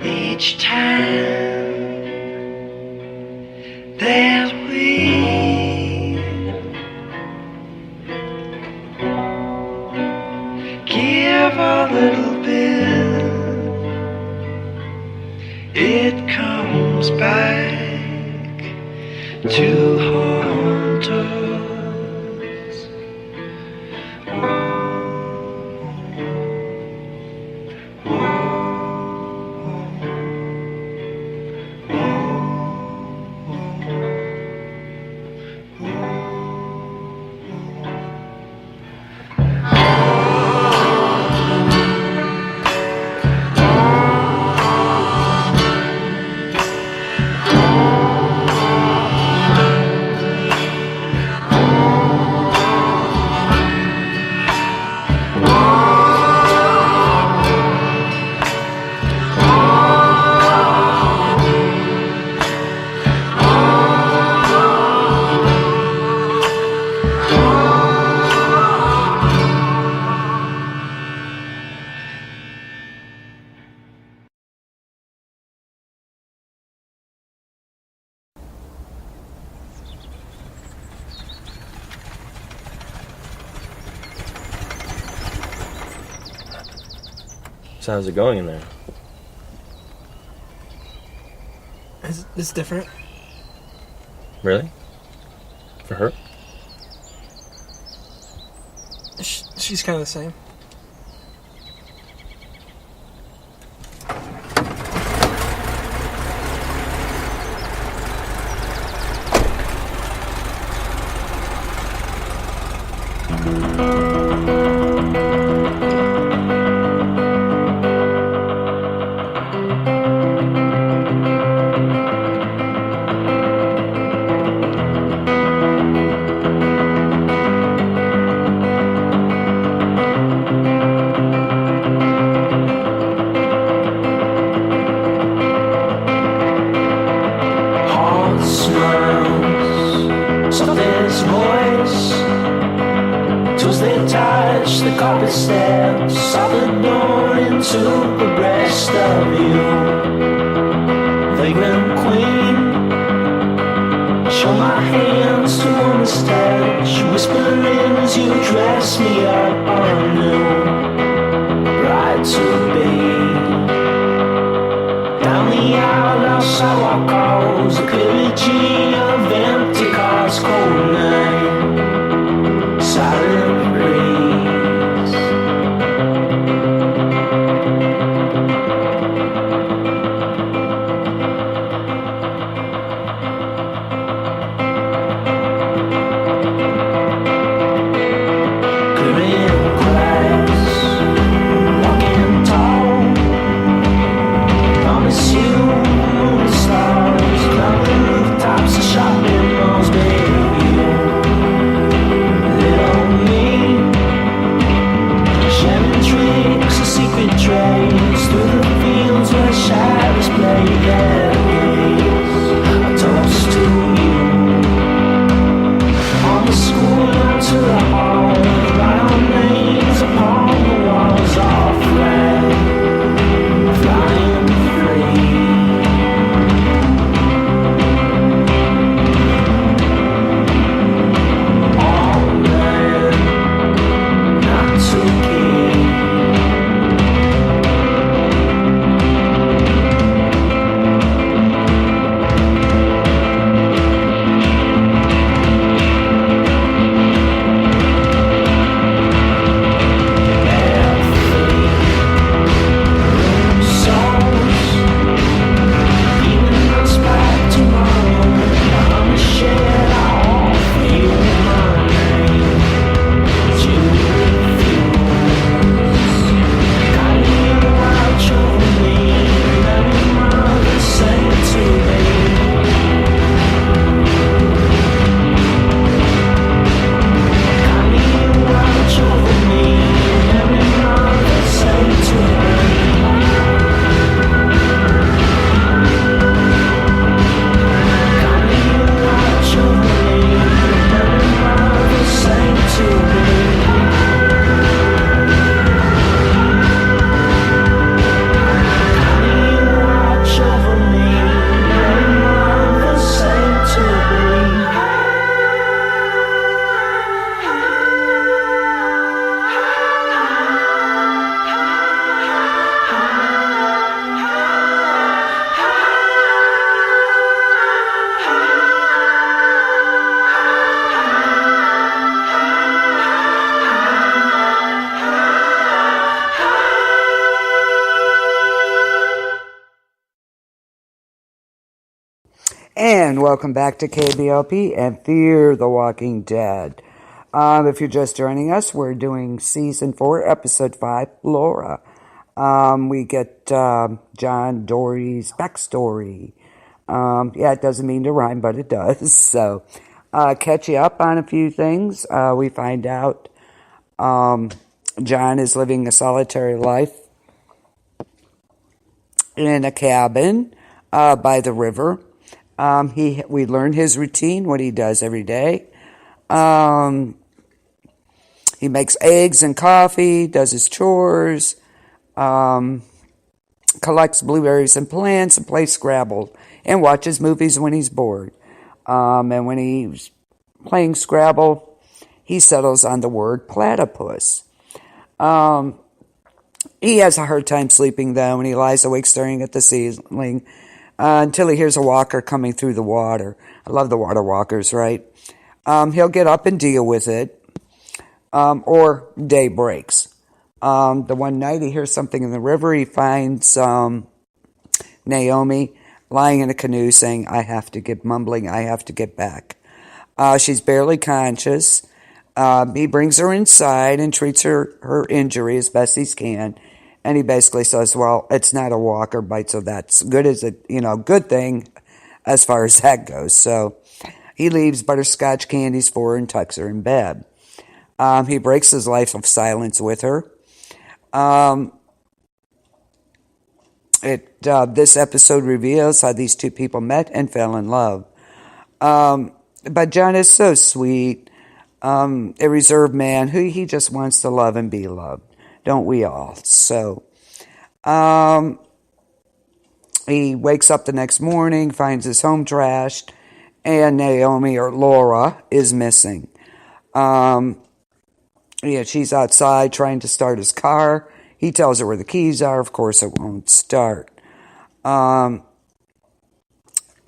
Each time that we give a little bit, it comes back to haunt us. So how's it going in there? It's different. Really? For her? She's kind of the same. The carpet steps, saw the door into the breast of you. Vagrant queen, show my hands to warm the touch, whispering as you dress me up anew. Bride to be, down the aisle of sidewalk calls, a clearity of empty cars, cold night, silent breeze. secret trace through the fields where shadows play their gaze. A toast to you. On the school and to the hall, write our names upon the walls of red, flying free. All red, not to keep. And welcome back to KBLP and Fear the Walking Dead. If you're just joining us, we're doing Season 4, Episode 5, Laura. We get John Dory's backstory. Yeah, it doesn't mean to rhyme, but it does. So, catch you up on a few things. We find out John is living a solitary life in a cabin by the river. We learn his routine, what he does every day. He makes eggs and coffee, does his chores, collects blueberries and plants, and plays Scrabble, and watches movies when he's bored. And when he's playing Scrabble, he settles on the word platypus. He has a hard time sleeping, though, and he lies awake staring at the ceiling until he hears a walker coming through the water. I love the water walkers, right? He'll get up and deal with it, or day breaks. The one night he hears something in the river, he finds Naomi lying in a canoe saying, mumbling, I have to get back. She's barely conscious. He brings her inside and treats her injury as best he can. And he basically says, well, it's not a walker bite, so that's good good thing as far as that goes. So he leaves butterscotch candies for her and tucks her in bed. He breaks his life of silence with her. This episode reveals how these two people met and fell in love. But John is so sweet, a reserved man who he just wants to love and be loved. Don't we all? So, he wakes up the next morning, finds his home trashed, and Naomi, or Laura, is missing. She's outside trying to start his car. He tells her where the keys are. Of course, it won't start. And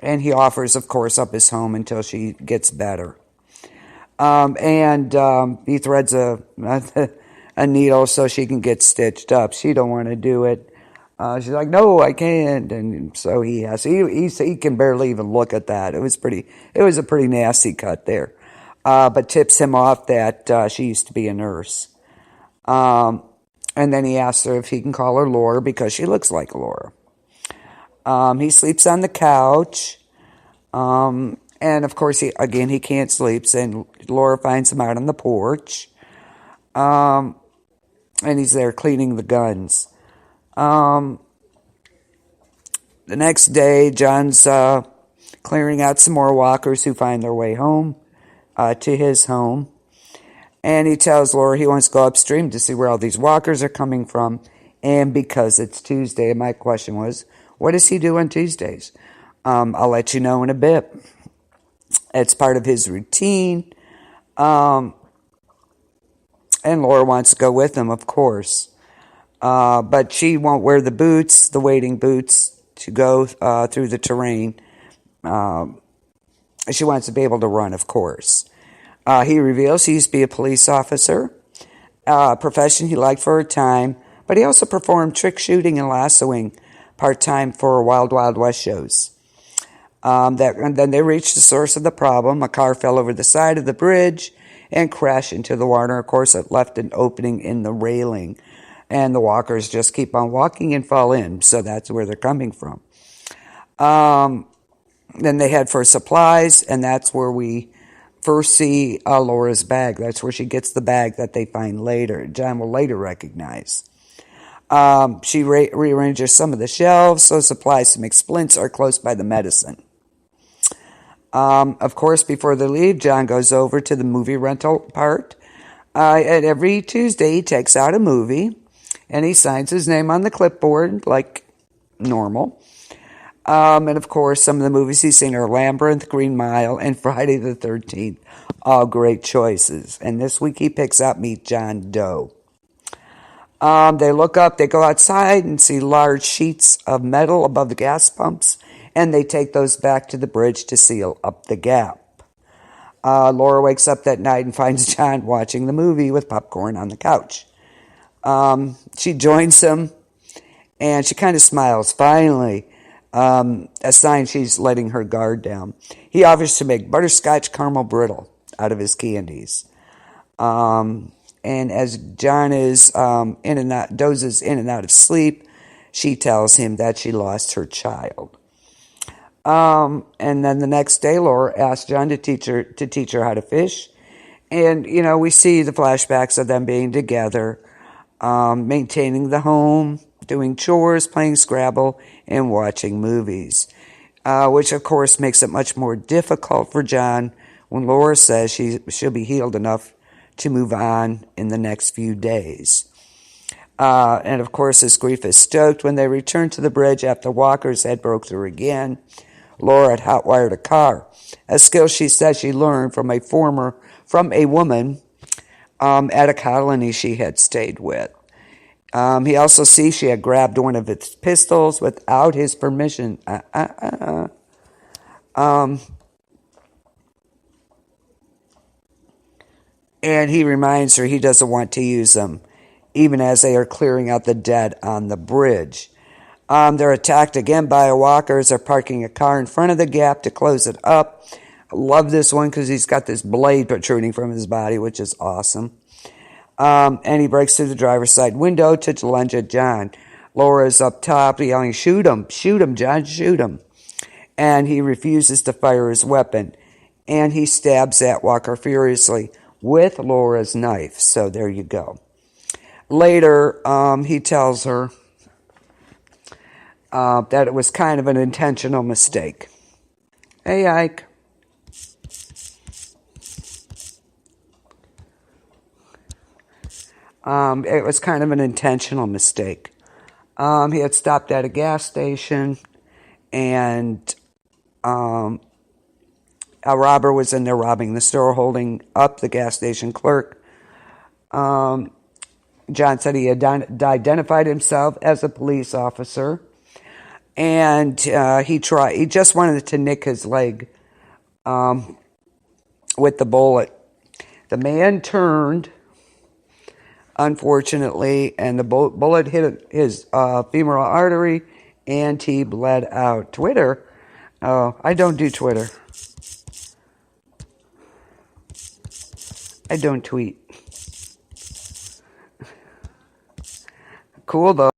he offers, of course, up his home until she gets better. He threads a needle so she can get stitched up. She don't want to do it. She's like, no, I can't. And so he can barely even look at that. It was a pretty nasty cut there. But tips him off that she used to be a nurse. And then he asks her if he can call her Laura because she looks like Laura. He sleeps on the couch. And of course, he can't sleep. And Laura finds him out on the porch. and he's there cleaning the guns. The next day, John's clearing out some more walkers who find their way home to his home. And he tells Laura he wants to go upstream to see where all these walkers are coming from. And because it's Tuesday, my question was, what does he do on Tuesdays? I'll let you know in a bit. It's part of his routine. And Laura wants to go with him, of course. But she won't wear the boots, the wading boots, to go through the terrain. She wants to be able to run, of course. He reveals he used to be a police officer, a profession he liked for a time, but he also performed trick shooting and lassoing part-time for Wild Wild West shows. And then they reached the source of the problem. A car fell over the side of the bridge and crashed into the water. Of course, it left an opening in the railing, and the walkers just keep on walking and fall in, so that's where they're coming from. Then they head for supplies, and that's where we first see Laura's bag. That's where she gets the bag that they find later. John will later recognize. She rearranges some of the shelves so supplies to make splints are close by the medicine. Of course, before they leave, John goes over to the movie rental part. And every Tuesday, he takes out a movie, and he signs his name on the clipboard like normal. And of course, some of the movies he's seen are Labyrinth, Green Mile, and Friday the 13th. All great choices. And this week he picks out Meet John Doe. They look up, they go outside and see large sheets of metal above the gas pumps, and they take those back to the bridge to seal up the gap. Laura wakes up that night and finds John watching the movie with popcorn on the couch. She joins him, and she kind of smiles. Finally, a sign she's letting her guard down. He offers to make butterscotch caramel brittle out of his candies. And as John is dozes in and out of sleep, she tells him that she lost her child. And then the next day, Laura asks John to teach her how to fish. And, we see the flashbacks of them being together, maintaining the home, doing chores, playing Scrabble, and watching movies, which, of course, makes it much more difficult for John when Laura says she'll be healed enough to move on in the next few days. And, of course, his grief is stoked when they return to the bridge after walkers had broke through again. Laura had hot-wired a car, a skill she says she learned from a woman at a colony she had stayed with. He also sees she had grabbed one of its pistols without his permission. And he reminds her he doesn't want to use them, even as they are clearing out the dead on the bridge. They're attacked again by walkers. They're parking a car in front of the gap to close it up. I love this one because he's got this blade protruding from his body, which is awesome. And he breaks through the driver's side window to lunge at John. Laura's up top yelling, shoot him, John, shoot him. And he refuses to fire his weapon. And he stabs at Walker furiously with Laura's knife. So there you go. Later, he tells her that it was kind of an intentional mistake. Hey, Ike. It was kind of an intentional mistake. He had stopped at a gas station, and a robber was in there robbing the store, holding up the gas station clerk. John said he had identified himself as a police officer, and he just wanted to nick his leg with the bullet. The man turned, unfortunately, and the bullet hit his femoral artery, and he bled out. Twitter? Oh, I don't do Twitter. I don't tweet. Cool, though.